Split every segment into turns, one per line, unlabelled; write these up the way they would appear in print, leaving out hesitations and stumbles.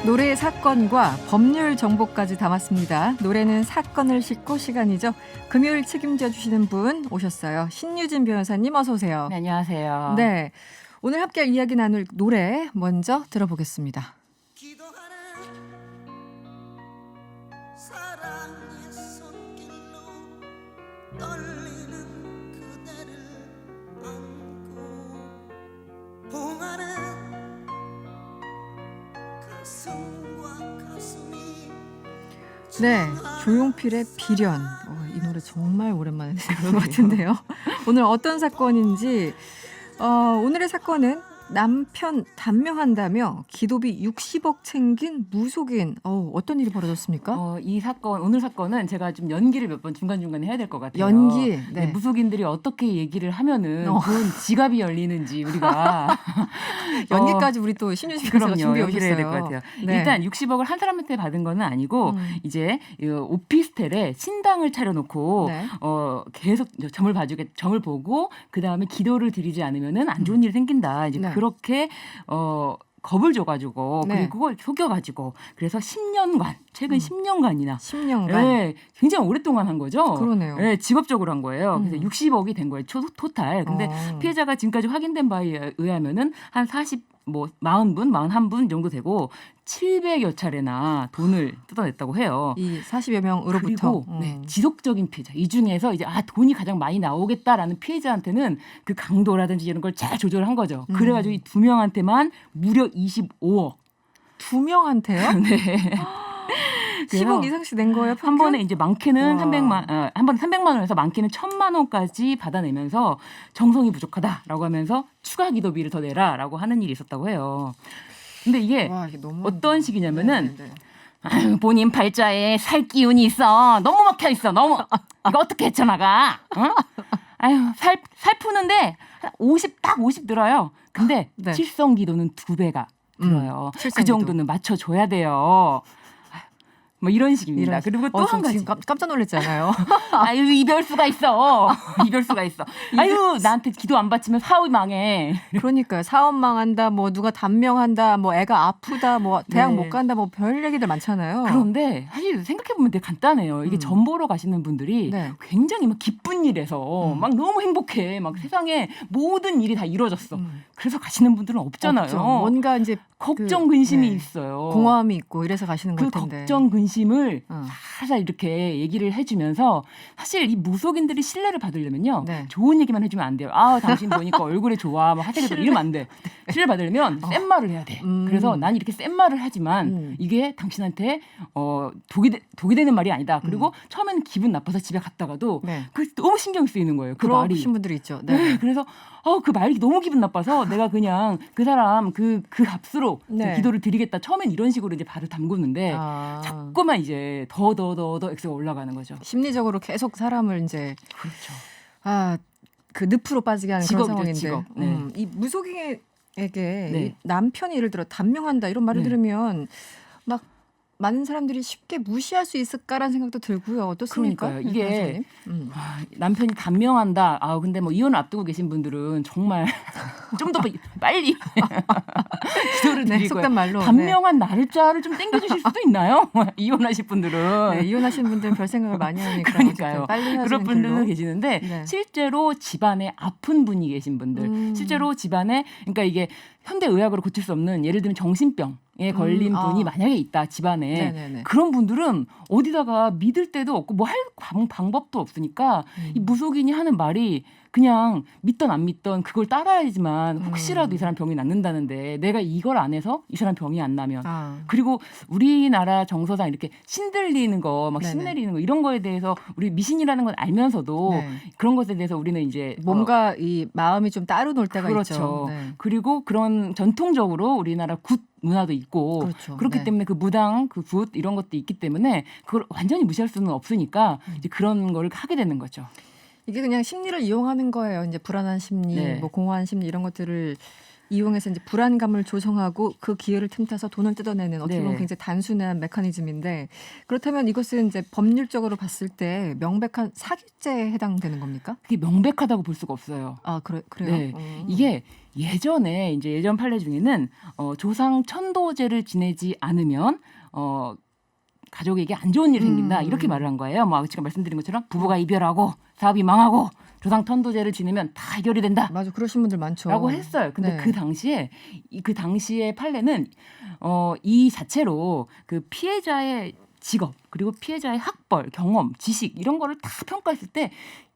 노래의 사건과 법률 정보까지 담았습니다. 노래는 사건을 싣고 시간이죠. 금요일 책임져 주시는 분 오셨어요. 신유진 변호사님 어서 오세요.
네, 안녕하세요.
네, 오늘 함께 이야기 나눌 노래 먼저 들어보겠습니다.
사랑의 손길로 떨리는 그대를 안고 봉하는 가슴과 가슴이
네, 조용필의 비련. 이 노래 정말 오랜만에 들은 것 같은데요. 오늘 어떤 사건인지 오늘의 사건은 남편 단명한다며 기도비 60억 챙긴 무속인. 어떤 일이 벌어졌습니까?
이 사건, 오늘 사건은 제가 좀 연기를 몇 번 중간중간에 해야 될 것 같아요.
연기. 네.
네, 무속인들이 어떻게 얘기를 하면은 그런 지갑이 열리는지 우리가
연기까지 우리 또 신유진 변호사가 준비해
연기를 해야 될 것
오셨어요.
같아요.
네.
일단 60억을 한 사람한테 받은 건 아니고 이제 이 오피스텔에 신당을 차려놓고
네.
계속 점을 보고 그 다음에 기도를 드리지 않으면은 안 좋은 일이 생긴다. 이제
네.
그렇게 겁을 줘가지고
네.
그리고 그걸 속여가지고 그래서 10년간 최근 10년간이나
10년간.
네, 굉장히 오랫동안 한 거죠.
그러네요.
네, 직업적으로 한 거예요. 그래서 60억이 된 거예요. 토탈. 근데 피해자가 지금까지 확인된 바에 의하면은 한 40분, 41분 정도 되고 700여 차례나 돈을 뜯어냈다고 해요.
이 40여 명으로부터.
그리고 네, 지속적인 피해자. 이 중에서 이제 돈이 가장 많이 나오겠다라는 피해자한테는 그 강도라든지 이런 걸 잘 조절한 거죠. 그래가지고 이 두 명한테만 무려 25억.
두 명한테요?
네.
10억 이상씩 낸 거예요?
한 번에 이제 많게는
와.
한 번에 300만 원에서 많게는 1,000만 원까지 받아내면서 정성이 부족하다라고 하면서 추가 기도비를 더 내라라고 하는 일이 있었다고 해요. 근데 이게
와, 이게 너무
어떤 식이냐면은
네.
아유, 본인 팔자에 살 기운이 있어. 너무 막혀 있어. 너무 이거 어떻게 헤쳐나가? 어? 아유, 살 푸는데 50 들어요. 근데
네.
칠성 기도는 2배가 들어요.
칠성
그
기도.
정도는 맞춰줘야 돼요. 뭐 이런 식입니다. 그리고 또 한 가지.
지금 깜짝 놀랐잖아요.
아유, 이별수가 있어. 이별수가 있어. 아유, 나한테 기도 안 바치면 사업이 망해.
그러니까요. 사업 망한다, 뭐 누가 단명한다, 뭐 애가 아프다, 뭐 대학
네.
못 간다, 뭐 별 얘기들 많잖아요.
그런데 사실 생각해보면 되게 간단해요. 이게 점 보러 가시는 분들이
네.
굉장히 막 기쁜 일에서 막 너무 행복해. 막 세상에 모든 일이 다 이루어졌어. 그래서 가시는 분들은 없잖아요.
없죠. 뭔가 이제
걱정, 근심이
네.
있어요.
공허함이 있고 이래서 가시는
그
걸 텐데.
걱정, 근심을
어.
살살 이렇게 얘기를 해주면서 사실 이 무속인들이 신뢰를 받으려면요.
네.
좋은 얘기만 해주면 안 돼요. 아, 당신 보니까 얼굴이 좋아. 막 하세요. 이러면 안 돼. 신뢰를 받으려면 센 말을 해야 돼. 그래서 난 이렇게 센 말을 하지만 이게 당신한테 독이 되는 말이 아니다. 그리고 처음에는 기분 나빠서 집에 갔다가도
네.
그 너무 신경 쓰이는 거예요. 그 말이.
그러신 분들이 있죠. 네.
그래서 그 말이 너무 기분 나빠서 내가 그냥 그 사람 그 값으로
네.
기도를 드리겠다. 처음엔 이런 식으로 이제 발을 담그는데 자꾸만 이제 더 액수가 올라가는 거죠.
심리적으로 계속 사람을 이제
그렇죠.
그 늪으로 빠지게 하는 그런
직업이죠,
상황인데
직업. 네.
이 무속인에게
네.
이 남편이 예를 들어 단명한다 이런 말을
네.
들으면 막 많은 사람들이 쉽게 무시할 수 있을까라는 생각도 들고요. 어떻습니까?
그러니까요. 이게
변호사님?
남편이 단명한다. 근데 뭐 이혼을 앞두고 계신 분들은 정말 좀 더 빨리 기도를
네,
드릴 거예요.
속단 말로.
단명한 날짜를 좀 땡겨주실 수도 있나요? 이혼하실 분들은.
네, 이혼하신 분들은 별 생각을 많이 하니까
그러니까요.
어쨌든 빨리 헤어지는
그런 분들도
길로.
계시는데
네.
실제로 집안에 아픈 분이 계신 분들, 실제로 집안에 그러니까 이게 현대 의학으로 고칠 수 없는 예를 들면 정신병에 걸린 분이 만약에 있다 집안에
네네네.
그런 분들은 어디다가 믿을 데도 없고 뭐 할 방법도 없으니까 이 무속인이 하는 말이 그냥 믿던 안 믿던 그걸 따라야지만 혹시라도 이 사람 병이 낫는다는데 내가 이걸 안 해서 이 사람 병이 안 나면 그리고 우리나라 정서상 이렇게 신들리는 거 막
네네.
신내리는 거 이런 거에 대해서 우리 미신이라는 건 알면서도
네.
그런 것에 대해서 우리는 이제
몸과 이 마음이 좀 따로 놀 때가
그렇죠.
있죠. 네.
그리고 그런 전통적으로 우리나라 굿 문화도 있고
그렇죠.
그렇기
네.
때문에 그 무당, 그 굿 이런 것도 있기 때문에 그걸 완전히 무시할 수는 없으니까 이제 그런 걸 하게 되는 거죠.
이게 그냥 심리를 이용하는 거예요. 이제 불안한 심리,
네.
뭐 공허한 심리 이런 것들을 이용해서 이제 불안감을 조성하고 그 기회를 틈타서 돈을 뜯어내는 어떻게 보면
네.
굉장히 단순한 메커니즘인데 그렇다면 이것은 이제 법률적으로 봤을 때 명백한 사기죄에 해당되는 겁니까?
그게 명백하다고 볼 수가 없어요.
아 그래요?
네. 이게 예전에 이제 예전 판례 중에는 조상 천도제를 지내지 않으면 가족에게 안 좋은 일이 생긴다 이렇게 말을 한 거예요. 뭐 지금 말씀드린 것처럼 부부가 이별하고 사업이 망하고 조상 천도제를 지내면 다 해결이 된다.
맞아 그러신 분들 많죠.
라고 했어요. 근데
네.
그 당시의 판례는 이 자체로 그 피해자의 직업 그리고 피해자의 학벌, 경험, 지식 이런 거를 다 평가했을 때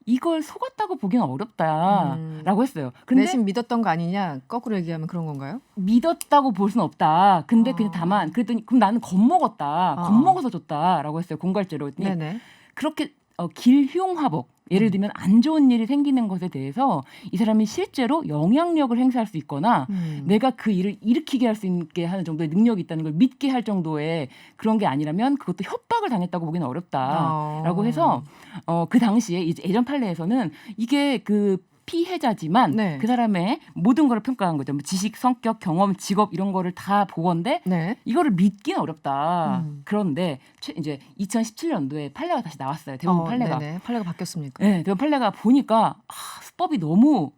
이걸 속았다고 보기는 어렵다라고 했어요. 근데
내심 믿었던 거 아니냐? 거꾸로 얘기하면 그런 건가요?
믿었다고 볼 수는 없다. 근데 그냥 다만 그랬더니 그럼 나는 겁먹었다. 겁먹어서 줬다라고 했어요. 공갈죄로.
네네.
그렇게 길흉화복 예를 들면 안 좋은 일이 생기는 것에 대해서 이 사람이 실제로 영향력을 행사할 수 있거나 내가 그 일을 일으키게 할 수 있게 하는 정도의 능력이 있다는 걸 믿게 할 정도의 그런 게 아니라면 그것도 협박을 당했다고 보기는 어렵다라고 해서 그 당시에 이제 예전 판례에서는 이게 그 피해자지만
네.
그 사람의 모든 걸 평가한 거죠. 뭐 지식, 성격, 경험, 직업 이런 거를 다 보건데
네.
이거를 믿기는 어렵다. 그런데 이제 2017년도에 판례가 다시 나왔어요. 대법원 판례가.
네네. 판례가 바뀌었습니까?
네, 대법원 판례가 보니까 수법이 너무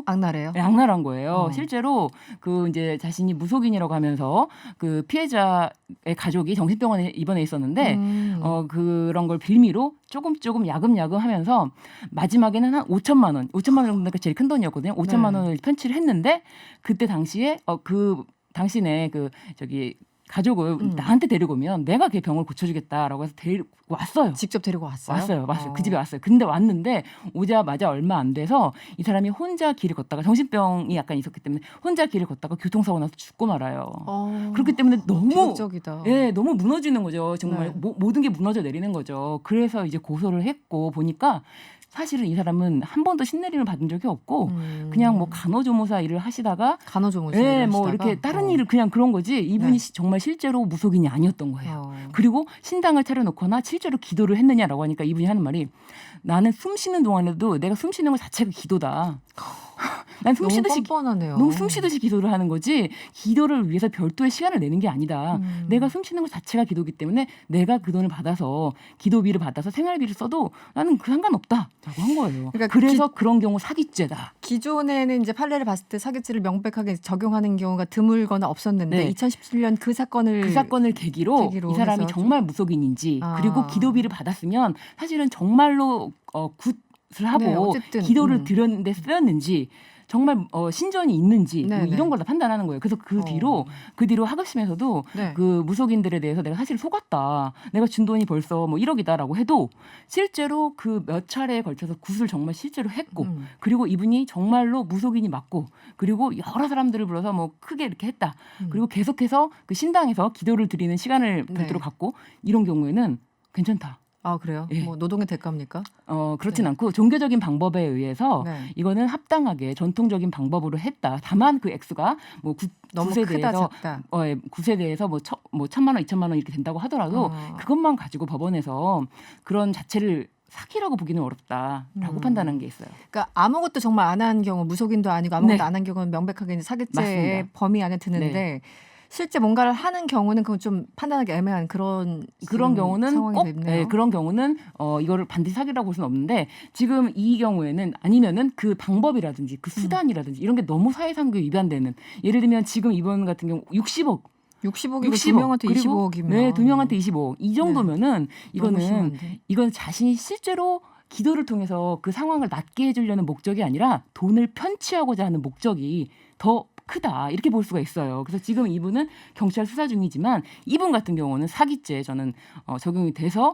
악랄해요.
양날한 거예요. 실제로 그 이제 자신이 무속인이라고 하면서 그 피해자의 가족이 정신병원에 입원해 있었는데 그런 걸 빌미로 조금 야금야금 하면서 마지막에는 한 5천만 원 정도가 제일 큰 돈이었거든요. 5천만 원을 편취를 했는데 그때 당시에 그 당신의 그 저기 가족을 나한테 데리고 오면 내가 걔 병을 고쳐주겠다라고 해서 데리고 왔어요.
직접 데리고 왔어요?
왔어요. 그 집에 왔어요. 근데 왔는데 오자마자 얼마 안 돼서 이 사람이 혼자 길을 걷다가 정신병이 약간 있었기 때문에 혼자 길을 걷다가 교통사고 나서 죽고 말아요. 그렇기 때문에 너무
비극적이다.
예, 너무 무너지는 거죠. 정말
네.
모든 게 무너져 내리는 거죠. 그래서 이제 고소를 했고 보니까 사실은 이 사람은 한 번도 신내림을 받은 적이 없고 그냥 뭐 간호조무사 일을 하시다가
간호조무사
예,
일을
뭐
하시다가?
이렇게 다른 일을 그냥 그런 거지 이분이
네.
정말 실제로 무속인이 아니었던 거예요. 그리고 신당을 차려놓거나 실제로 기도를 했느냐라고 하니까 이분이 하는 말이 나는 숨 쉬는 동안에도 내가 숨 쉬는 것 자체가 기도다. 난 숨
너무
쉬듯이
뻔뻔하네요.
너무 숨 쉬듯이 기도를 하는 거지 기도를 위해서 별도의 시간을 내는 게 아니다. 내가 숨 쉬는 것 자체가 기도기 때문에 내가 그 돈을 받아서 기도비를 받아서 생활비를 써도 나는 그 상관없다라고 한 거예요.
그러니까
그래서 그런 경우 사기죄다.
기존에는 이제 판례를 봤을 때 사기죄를 명백하게 적용하는 경우가 드물거나 없었는데
네.
2017년 그 사건을
계기로 이 사람이
해서
정말 무속인인지 그리고 기도비를 받았으면 사실은 정말로 굿을 하고
네, 어쨌든,
기도를 드렸는데 쓰였는지 정말 신전이 있는지 뭐
네,
이런
네.
걸 다 판단하는 거예요. 그래서 그 뒤로 하급심에서도
네.
그 무속인들에 대해서 내가 사실 속았다. 내가 준 돈이 벌써 뭐 1억이다라고 해도 실제로 그 몇 차례에 걸쳐서 굿을 정말 실제로 했고 그리고 이분이 정말로 무속인이 맞고 그리고 여러 사람들을 불러서 뭐 크게 이렇게 했다. 그리고 계속해서 그 신당에서 기도를 드리는 시간을 별도로
네.
갖고 이런 경우에는 괜찮다.
아 그래요?
예.
뭐 노동의 대가입니까?
그렇진 않고 종교적인 방법에 의해서
네.
이거는 합당하게 전통적인 방법으로 했다. 다만 그 액수가 뭐
너무
굿에
크다
대해서
작다.
굿에 대해서 뭐 1,000만 원, 2,000만 원 이렇게 된다고 하더라도 그것만 가지고 법원에서 그런 자체를 사기라고 보기는 어렵다라고 판단한 게 있어요.
그러니까 아무것도 정말 안 한 경우 무속인도 아니고 아무것도
네.
안 한 경우는 명백하게 이제 사기죄의
맞습니다.
범위 안에 드는데
네.
실제 뭔가를 하는 경우는 그건 좀 판단하기 애매한 그런
경우는
상황이
꼭
됐네요.
그런 경우는 이거를 반드시 사기라고 볼 수는 없는데 지금 이 경우에는 아니면은 그 방법이라든지 그 수단이라든지 이런 게 너무 사회상규에 위반되는 예를 들면 지금 이번 같은 경우 60억
60억이고 두 명한테
그리고
25억이면
네, 두 명한테 25억 이 정도면은
너무
이거는
심한데?
이건 자신이 실제로 기도를 통해서 그 상황을 낫게 해주려는 목적이 아니라 돈을 편취하고자 하는 목적이 더 크다 이렇게 볼 수가 있어요. 그래서 지금 이분은 경찰 수사 중이지만 이분 같은 경우는 사기죄 저는 적용이 돼서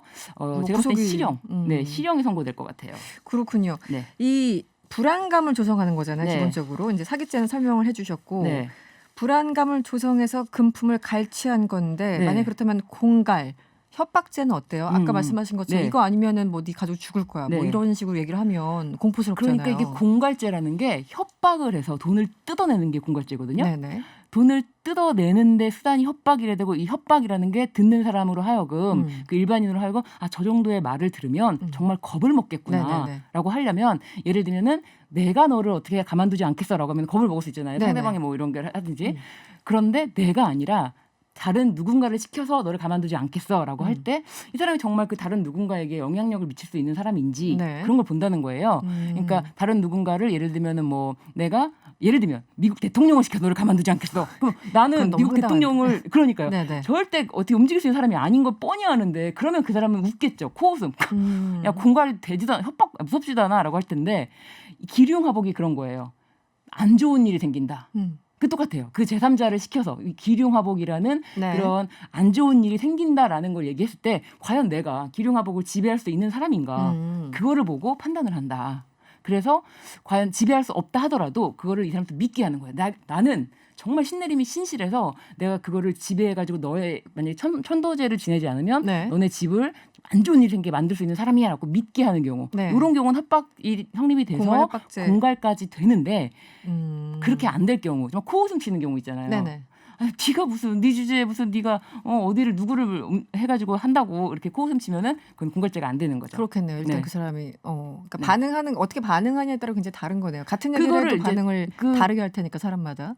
제가 봤을 때 실형, 실형이 선고될 것 같아요.
그렇군요.
네.
이 불안감을 조성하는 거잖아요.
네.
기본적으로 이제 사기죄는 설명을 해주셨고
네.
불안감을 조성해서 금품을 갈취한 건데
네.
만약 그렇다면 공갈 협박죄는 어때요? 아까 말씀하신 것처럼
네.
이거 아니면은 뭐 네 가족 죽을 거야. 뭐
네.
이런 식으로 얘기를 하면 공포스럽잖아요.
그러니까 이게 공갈죄라는 게 협박을 해서 돈을 뜯어내는 게 공갈죄거든요.
네네.
돈을 뜯어내는데 수단이 협박이라 되고 이 협박이라는 게 듣는 사람으로 하여금 그 일반인으로 하여금 저 정도의 말을 들으면 정말 겁을 먹겠구나라고 하려면 예를 들면은 내가 너를 어떻게 가만두지 않겠어라고 하면 겁을 먹을 수 있잖아요.
네네.
상대방이 뭐 이런 걸 하든지. 그런데 내가 아니라 다른 누군가를 시켜서 너를 가만두지 않겠어라고 할 때 이 사람이 정말 그 다른 누군가에게 영향력을 미칠 수 있는 사람인지
네.
그런 걸 본다는 거예요. 그러니까 다른 누군가를 예를 들면은 뭐 내가 예를 들면 미국 대통령을 시켜 너를 가만두지 않겠어. 그럼 나는
그건 너무
미국 대통령을 그러니까요.
네네.
절대 어떻게 움직일 수 있는 사람이 아닌 걸 뻔히 아는데 그러면 그 사람은 웃겠죠. 코웃음. 야 공갈 되지도 않아. 협박 무섭지도 않아라고 할 텐데 기륭화복이 그런 거예요. 안 좋은 일이 생긴다. 그 똑같아요. 그 제3자를 시켜서 이 기륭화복이라는
네.
그런 안 좋은 일이 생긴다라는 걸 얘기했을 때 과연 내가 기륭화복을 지배할 수 있는 사람인가 그거를 보고 판단을 한다. 그래서 과연 지배할 수 없다 하더라도 그거를 이 사람한테 믿게 하는 거예요. 나는 정말 신내림이 신실해서 내가 그거를 지배해가지고 너의 만약에 천도제를 지내지 않으면
네.
너네 집을 안 좋은 일이 생기게 만들 수 있는 사람이야라고 믿게 하는 경우
네.
이런 경우는 협박이 성립이 돼서
공갈 협박죄.
공갈까지 되는데 그렇게 안 될 경우 정말 코웃음 치는 경우 있잖아요.
네네.
아니, 네가 무슨 네 주제에 무슨 네가 어디를 누구를 해가지고 한다고 이렇게 코웃음 치면은 그건 공갈죄가 안 되는 거죠.
그렇겠네요. 일단
네.
그 사람이 그러니까
네.
반응하는 어떻게 반응하냐에 따라 굉장히 다른 거네요. 같은 얘기를
그거를
해도
이제
반응을
그-
다르게 할 테니까 사람마다.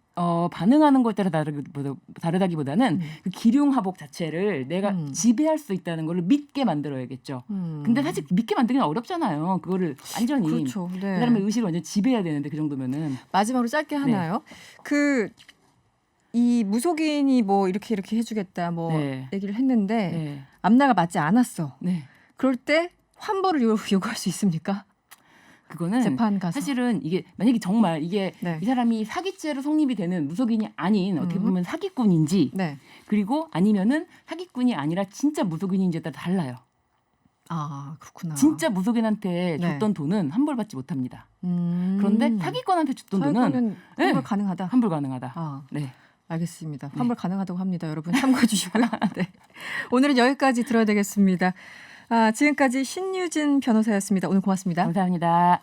반응하는 거에 따라 다르다기보다는 그 기륭화복 자체를 내가 지배할 수 있다는 걸 믿게 만들어야겠죠. 근데 사실 믿게 만들기는 어렵잖아요. 그거를 완전히
그렇죠. 네.
그 사람의 의식을 완전 히 지배해야 되는데 그 정도면은
마지막으로 짧게 하나요? 이 무속인이 뭐 이렇게 해주겠다 뭐
네.
얘기를 했는데
네.
앞나가 맞지 않았어.
네.
그럴 때 환불을 요구할 수 있습니까?
그거는
재판 가서.
사실은 이게 만약에 정말 이게
네.
이 사람이 사기죄로 성립이 되는 무속인이 아닌 어떻게 보면 사기꾼인지
네.
그리고 아니면은 사기꾼이 아니라 진짜 무속인인지에 따라 달라요.
아 그렇구나.
진짜 무속인한테
네.
줬던 돈은 환불받지 못합니다. 그런데 사기꾼한테 줬던 돈은
사기꾼은 환불
네.
가능하다.
환불 가능하다.
아.
네.
알겠습니다. 환불 가능하다고 합니다. 여러분 참고해 주시고요. 네. 오늘은 여기까지 들어야 되겠습니다. 지금까지 신유진 변호사였습니다. 오늘 고맙습니다.
감사합니다.